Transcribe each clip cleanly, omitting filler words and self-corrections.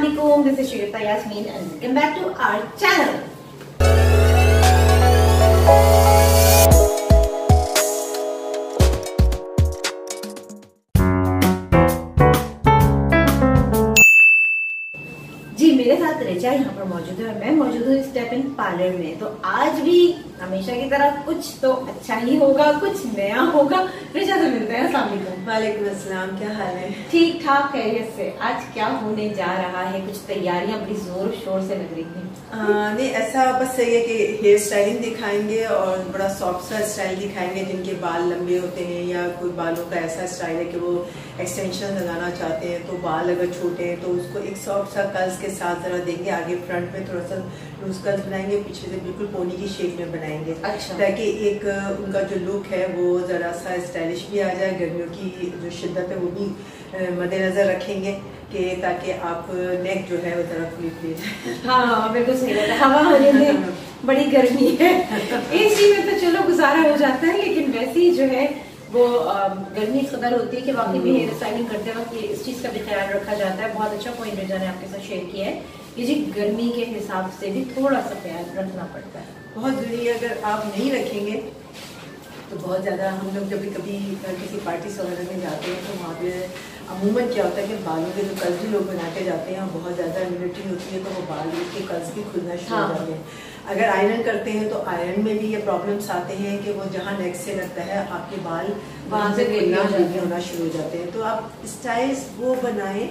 Assalamualaikum, this is Shagufta Yasmin and welcome back to our channel. जी मेरे साथ रेचा यहाँ पर मौजूद है और मैं मौजूद हूँ स्टेप इन पार्लर में। तो आज भी हमेशा की तरह कुछ तो अच्छा ही होगा, कुछ नया होगा। रेचा से मिलते हैं। अस्सलाम वालेकुम। वालेकुम अस्सलाम, क्या हाल है? ठीक ठाक, खैरियत से। आज क्या होने जा रहा है? कुछ तैयारियां बड़ी जोर शोर से लग रही हैं। नहीं, ऐसा बस सही है कि हेयर स्टाइलिंग दिखाएंगे और बड़ा सॉफ्ट सा स्टाइल दिखाएंगे। जिनके बाल लंबे होते हैं या कोई बालों का ऐसा स्टाइल है कि वो एक्सटेंशन लगाना चाहते हैं, तो बाल अगर छोटे हैं तो उसको एक सॉफ्ट सा कर्ल्स के साथ जरा देंगे। आगे फ्रंट में थोड़ा सा लूज कर्ल्स बनाएंगे, पीछे से बिल्कुल पोनी की शेप में बनाएंगे। अच्छा। ताकि एक उनका जो लुक है वो जरा सा स्टाइलिश भी आ जाए। गर्मियों की जो शिद्दत है वो भी मद्देनजर रखेंगे कि ताकि आप नेक जो है वो जरा खुली खुली जाए। हाँ बिल्कुल सही बात है। हवा होने में बड़ी गर्मी है। एसी में तो चलो गुजारा हो जाता है, लेकिन वैसे ही जो है वो गर्मी इस कदर होती है कि वाकई में हेयर स्टाइलिंग करते वक्त इस चीज का भी ख्याल रखा जाता है। बहुत अच्छा पॉइंट रेजा ने आपके साथ शेयर किया है कि जी गर्मी के हिसाब से भी थोड़ा सा ख्याल रखना पड़ता है। बहुत जरूरी है। अगर आप नहीं रखेंगे तो बहुत ज़्यादा हम लोग जब कभी किसी पार्टी वगैरह में जाते हैं तो वहाँ पे अमूमन क्या होता है कि बालों के जो कर्ल्स भी लोग बना के जाते हैं बहुत ज़्यादा ह्यूमिडिटी होती है तो वो बाल के कर्ल्स भी खुलना शुरू हो जाते हैं। अगर आयरन करते हैं तो आयरन में भी ये प्रॉब्लम्स आते हैं कि वो जहाँ नेक से लगता है आपके बाल वहाँ से होना शुरू हो जाते हैं। तो आप स्टाइल्स वो बनाएं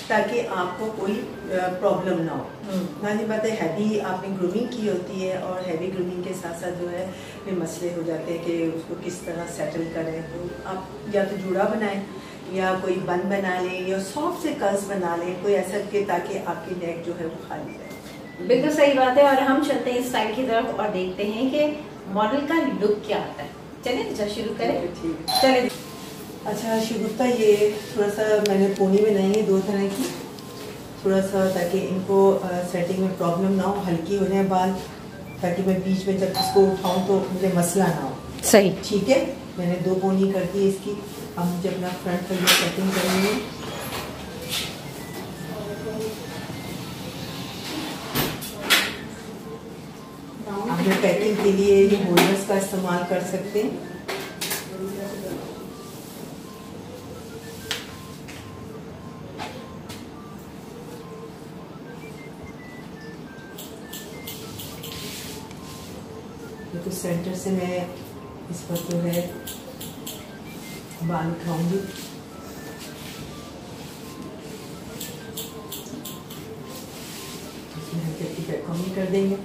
ताकि आपको कोई प्रॉब्लम ना हो। मानी बात है, हैवी आपने ग्रूमिंग की होती है और हैवी ग्रूमिंग के साथ साथ जो है ये मसले हो जाते हैं कि उसको किस तरह सेटल करें। तो आप या तो जूड़ा बनाएं या कोई बन बना लें या सॉफ्ट से कर्ल्स बना लें, कोई ऐसा कि ताकि आपकी नेक जो है वो खाली रहे। बिल्कुल सही बात है। और हम चलते हैं इस स्टाइल की तरफ और देखते हैं कि मॉडल का लुक क्या आता है। चलिए अच्छा शुरू करें। ठीक है, चलिए। अच्छा शिगुफ्ता, ये थोड़ा सा मैंने पोनी बनाई है दो तरह की, थोड़ा सा ताकि इनको सेटिंग में प्रॉब्लम ना हो, हल्की हो जाए बाल, ताकि मैं बीच में जब इसको उठाऊं तो मुझे मसला ना हो। सही, ठीक है। मैंने दो पोनी कर दी इसकी। अब मुझे अपना फ्रंट पर ये सेटिंग करनी है। अपने पैकिंग के लिए ये होल्डर्स का इस्तेमाल कर सकते हैं। तो सेंटर से मैं इस पर जो है बाल उठाऊंगी। इसमें हल्की हल्की बैककॉमिंग कर देंगे।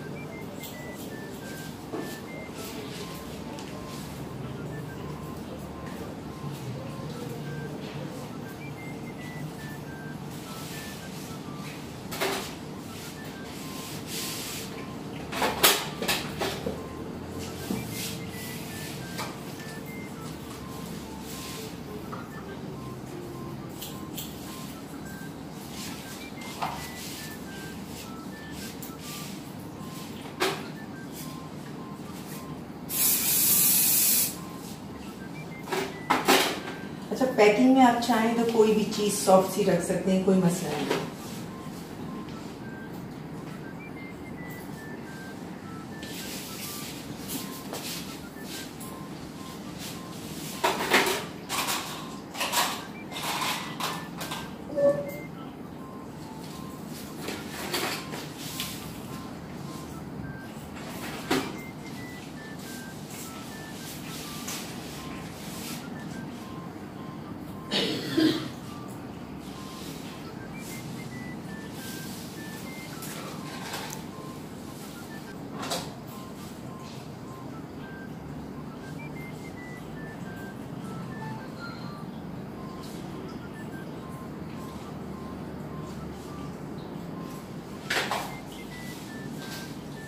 अच्छा, पैकिंग में आप चाहें तो कोई भी चीज सॉफ्ट सी रख सकते हैं, कोई मसला नहीं।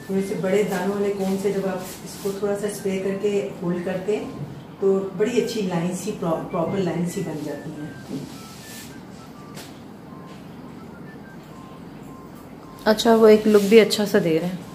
थोड़े से बड़े दानों वाले कोन से जब आप इसको थोड़ा सा स्प्रे करके होल्ड करते हैं तो बड़ी अच्छी लाइन सी प्रॉपर लाइन सी बन जाती है। अच्छा, वो एक लुक भी अच्छा सा दे रहे हैं।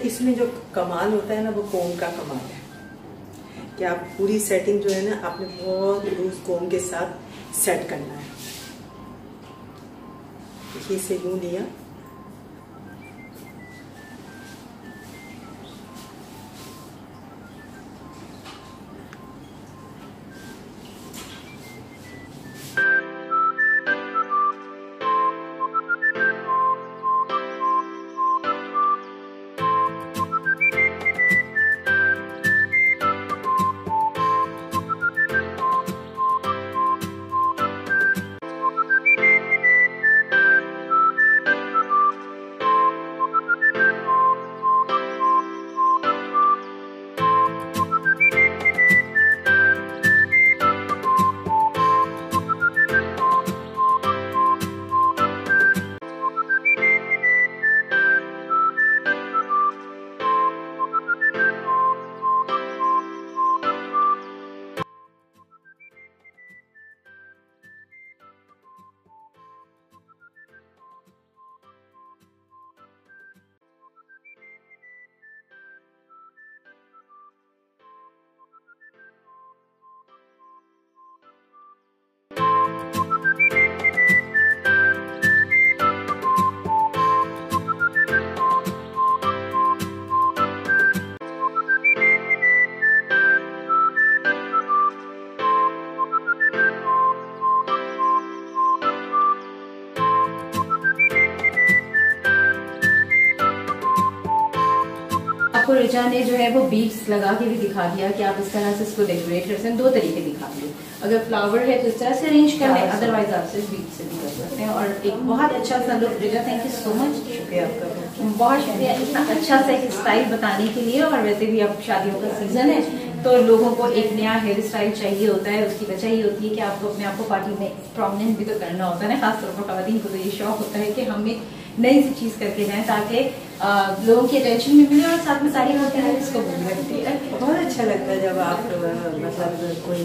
इसमें जो कमाल होता है ना वो कोम का कमाल है कि आप पूरी सेटिंग जो है ना आपने बहुत लूज कोम के साथ सेट करना है। देखिए इसे यूं लिया, आपको रिचा ने जो है वो बीड्स लगा के भी दिखा दिया कि आप इस तरह से इसको डेकोरेट कर सकते हैं। दो तरीके दिखा दिए, अगर फ्लावर है तो इस तरह से अरेंज कर लें, अदरवाइज आप सिर्फ बीड्स से भी कर सकते हैं। और एक बहुत अच्छा सा look. Richa thank you so much, शुक्रिया आपका, बहुत शुक्रिया इतना अच्छा सा एक स्टाइल बताने के लिए। और वैसे भी अब शादियों का सीजन है तो लोगों को एक नया हेयर स्टाइल चाहिए होता है। उसकी वजह ये होती है कि आपको अपने आप को पार्टी में प्रोमिनेंट भी तो करना होता है ना। खासतौर पर खवातीन को तो ये शौक होता है कि हम एक नई सी चीज करके जाएं ताकि लोगों की अटेंशन भी मिले और साथ में सारी होती है इसको भी लगती है। बहुत अच्छा लगता है जब आप मतलब कोई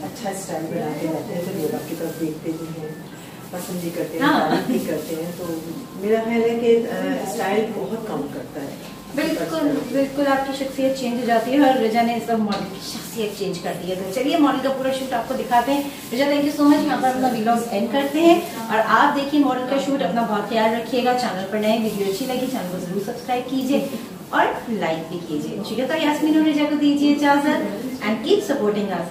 अच्छा स्टाइल बनाते रहते हैं तो लोग आपकी तरफ देखते भी हैं, पसंद भी करते हैं, तारीफ भी करते हैं। तो मेरा ख्याल है कि स्टाइल बहुत कम करता है। बिल्कुल बिल्कुल आपकी शख्सियत चेंज हो जाती है और रिजा ने सब मॉडल की शख्सियत चेंज कर दी है। तो चलिए मॉडल का पूरा शूट आपको दिखाते हैं। रिजा थैंक यू सो मच, यहाँ पर अपना व्लॉग एंड करते हैं और आप देखिए मॉडल का शूट। अपना बहुत ख्याल रखिएगा। चैनल पर नए, वीडियो अच्छी लगी चैनल को जरूर सब्सक्राइब कीजिए और लाइक भी कीजिए। ठीक है, तो यास्मीन और रिजा को दीजिए इजाजत एंड कीप सपोर्टिंग अस।